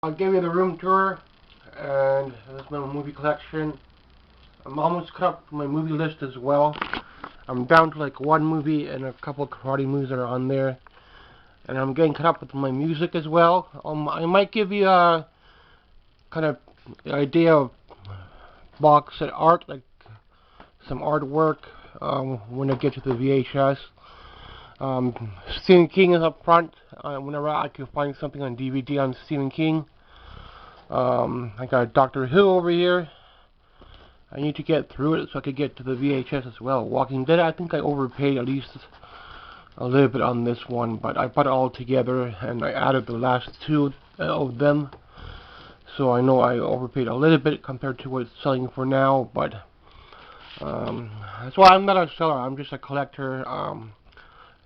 I'll give you the room tour, and this is my movie collection. I'm almost caught up with my movie list as well. I'm down to like one movie and a couple of karate movies that are on there. And I'm getting caught up with my music as well. I might give you a kind of idea of box set art, like some artwork when I get to the VHS. Stephen King is up front. Whenever I can find something on DVD on Stephen King. I got Doctor Who over here. I need to get through it so I could get to the VHS as well. Walking Dead, I think I overpaid at least a little bit on this one, but I put it all together and I added the last two of them. So I know I overpaid a little bit compared to what it's selling for now, but that's why I'm not a seller. I'm just a collector.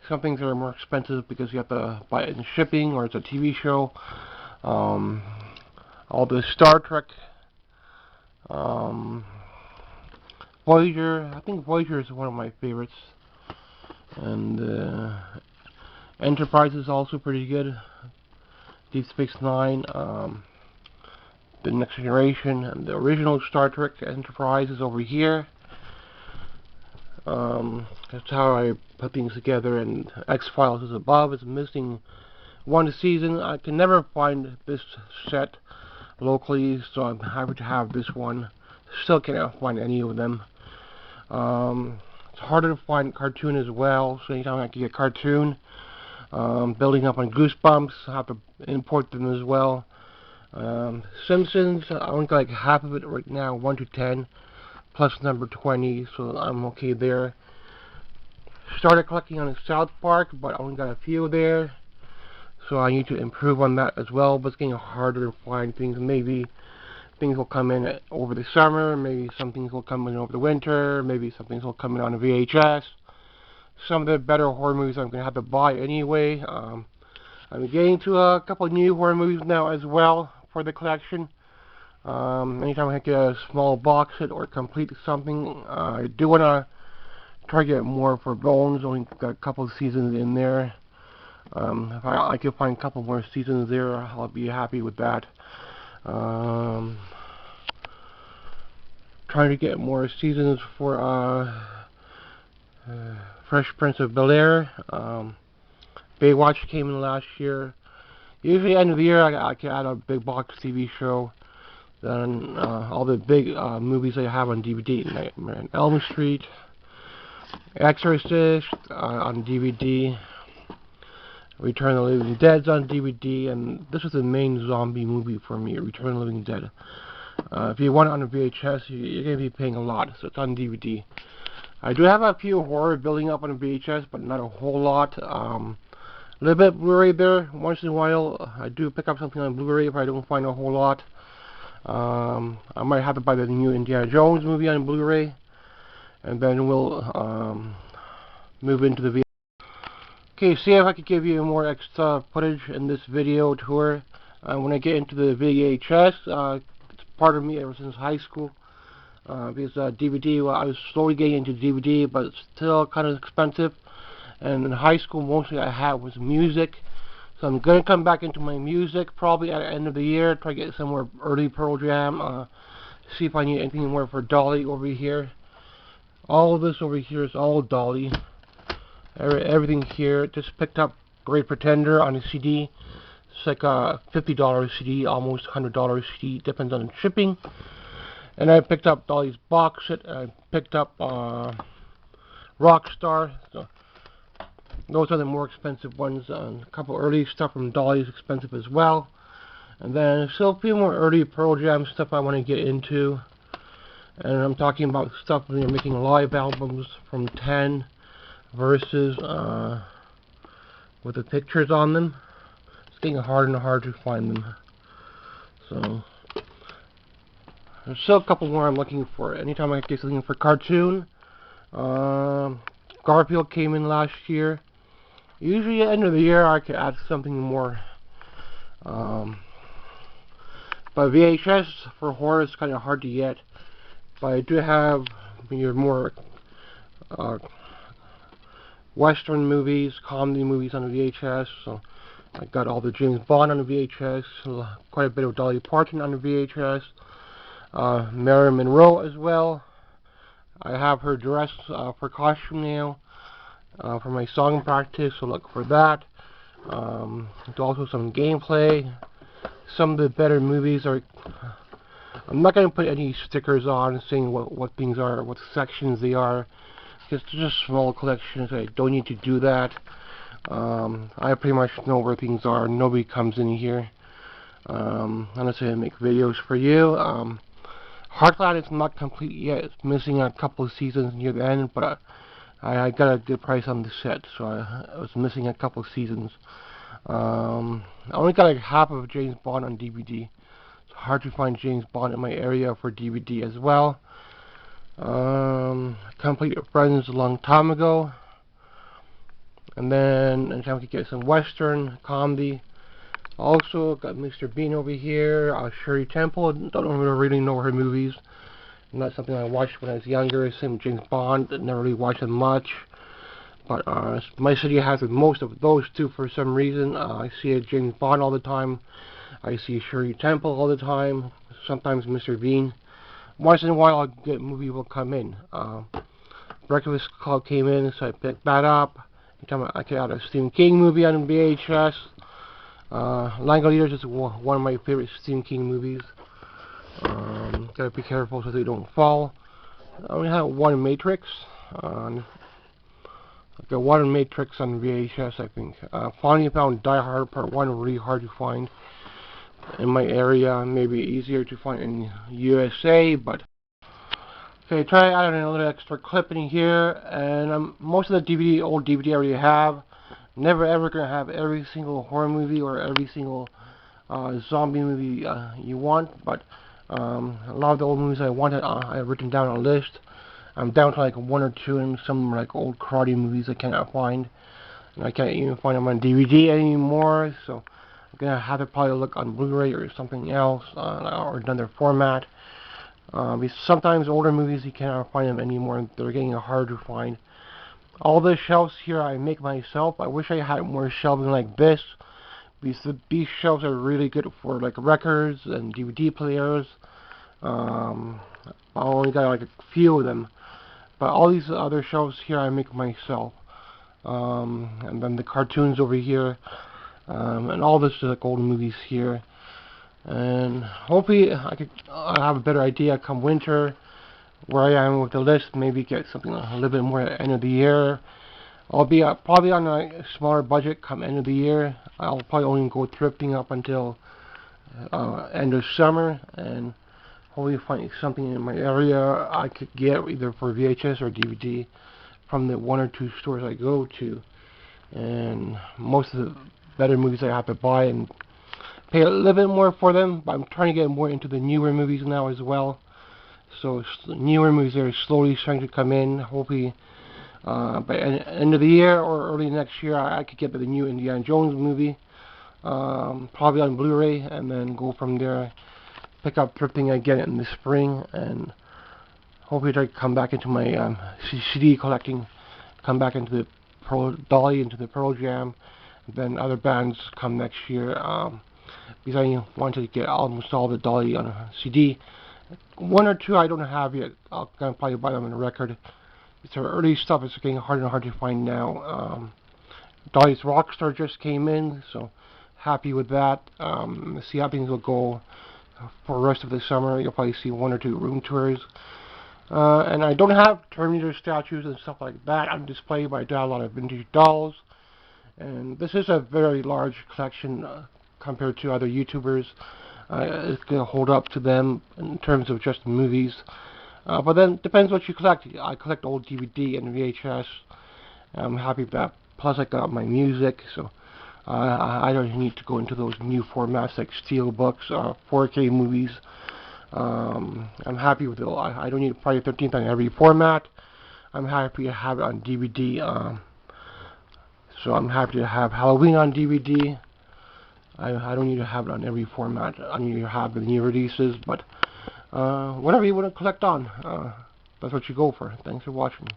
Some things are more expensive because you have to buy it in shipping, or it's a TV show. All the Star Trek, Voyager. I think Voyager is one of my favorites, and Enterprise is also pretty good. Deep Space Nine, The Next Generation, and the original Star Trek Enterprise is over here. That's how I put things together, and X-Files is above. It's missing one season. I can never find this set locally, so I'm happy to have this one. Still can't find any of them. It's harder to find cartoon as well, so anytime I can get cartoon. Building up on Goosebumps, I have to import them as well. Simpsons, I only got like half of it right now, 1 to 10, plus number 20, so I'm okay there. Started collecting on South Park, but I only got a few there, so I need to improve on that as well. But it's getting harder to find things. Maybe things will come in over the summer, maybe some things will come in over the winter, maybe some things will come in on a VHS. Some of the better horror movies I'm going to have to buy anyway. I'm getting to a couple of new horror movies now as well for the collection. Anytime I get a small box set or complete something, I do want to try to get more for Bones. Only got a couple of seasons in there. If I can find a couple more seasons there, I'll be happy with that. Trying to get more seasons for Fresh Prince of Bel-Air. Baywatch came in last year. Usually end of the year I can add a big box TV show. Then all the big movies I have on DVD. Nightmare on Elm Street, Exorcist on DVD, Return of the Living Dead's on DVD, and this is the main zombie movie for me, Return of the Living Dead. If you want it on a VHS, you're going to be paying a lot, so it's on DVD. I do have a few horror building up on a VHS, but not a whole lot. A little bit Blu-ray there. Once in a while, I do pick up something on Blu-ray if I don't find a whole lot. I might have to buy the new Indiana Jones movie on Blu-ray, and then we'll move into the VHS. Okay, see if I could give you more extra footage in this video tour. When I get into the VHS, it's part of me ever since high school. Because DVD, well, I was slowly getting into DVD, but it's still kind of expensive. And in high school, mostly I had was music. So I'm going to come back into my music probably at the end of the year, try to get some more early Pearl Jam, see if I need anything more for Dolly over here. All of this over here is all Dolly. Everything here. Just picked up Great Pretender on a CD. It's like a $50 CD, almost $100 CD, depends on shipping. And I picked up Dolly's box set. I picked up Rockstar. So those are the more expensive ones. A couple early stuff from Dolly is expensive as well. And then still a few more early Pearl Jam stuff I want to get into. And I'm talking about stuff when they're making live albums from 10 verses with the pictures on them. It's getting harder and harder to find them. So there's still a couple more I'm looking for. Anytime I get something for cartoon. Garfield came in last year. Usually at the end of the year I could add something more. But VHS for horror is kind of hard to get. But I do have your more Western movies, comedy movies on VHS. So I got all the James Bond on the VHS, quite a bit of Dolly Parton on the VHS, Marilyn Monroe as well. I have her dress for costume now for my song practice, so look for that. There's also some gameplay. Some of the better movies are... I'm not going to put any stickers on saying what things are, what sections they are. It's just small collections. I don't need to do that. I pretty much know where things are. Nobody comes in here unless I make videos for you. Heartland is not complete yet. It's missing a couple of seasons near the end, but I got a good price on the set, so I was missing a couple of seasons. I only got like half of James Bond on DVD. It's hard to find James Bond in my area for DVD as well. Completed Friends a long time ago. And then I could get some Western comedy. Also got Mr. Bean over here. Shirley Temple. Don't really know her movies. Not something I watched when I was younger. Same with James Bond. Never really watched them much. But my city has most of those two for some reason. I see a James Bond all the time. I see Shirley Temple all the time. Sometimes Mr. Bean. Once in a while, a good movie will come in. Breakfast Club came in, so I picked that up. I got a Stephen King movie on VHS. Langoliers is one of my favorite Stephen King movies. Gotta be careful so they don't fall. I only have one Matrix. I got one Matrix on VHS, I think. Finally found Die Hard Part 1 really hard to find in my area. Maybe easier to find in USA, but okay, try to add a little extra clip in here, and most of the old DVD I already have. Never ever gonna have every single horror movie or every single zombie movie you want, but a lot of the old movies I wanted, I've written down on a list. I'm down to like one or two, and some of them are like old karate movies I cannot find, and I can't even find them on DVD anymore. So I'm gonna have to probably look on Blu-ray or something else, or another format. Because sometimes older movies you cannot find them anymore. They're getting hard to find. All the shelves here I make myself. I wish I had more shelving like this, because these shelves are really good for like records and DVD players. I only got like a few of them, but all these other shelves here I make myself. And then the cartoons over here, and all this is like old movies here. And hopefully I'll have a better idea come winter where I am with the list. Maybe get something a little bit more at the end of the year. I'll be probably on a smaller budget come end of the year. I'll probably only go thrifting up until end of summer, and hopefully find something in my area I could get either for VHS or DVD from the one or two stores I go to. And most of the better movies I have to buy and pay a little bit more for them, but I'm trying to get more into the newer movies now as well. So newer movies are slowly starting to come in. Hopefully by end of the year or early next year I could get the new Indiana Jones movie, probably on Blu-ray, and then go from there. Pick up thrifting again in the spring, and hopefully try to come back into my CD collecting, come back into the Dolly, into the Pearl Jam, and then other bands come next year. Because I want to get almost all the Dolly on a CD. One or two I don't have yet. I'll probably buy them on a record. It's our early stuff. It's getting harder and harder to find now. Dolly's Rockstar just came in, so happy with that. Let's see how things will go for the rest of the summer. You'll probably see one or two room tours. And I don't have Terminator statues and stuff like that on display, but I do have a lot of vintage dolls. And this is a very large collection compared to other YouTubers. It's going to hold up to them in terms of just movies. But then depends what you collect. I collect old DVD and VHS. I'm happy with that. Plus I got my music, so I don't need to go into those new formats like Steelbooks, 4K movies. I'm happy with it. I don't need Friday the 13th on every format. I'm happy to have it on DVD. So I'm happy to have Halloween on DVD. I don't need to have it on every format. I need to have the new releases, but whatever you want to collect on, that's what you go for. Thanks for watching.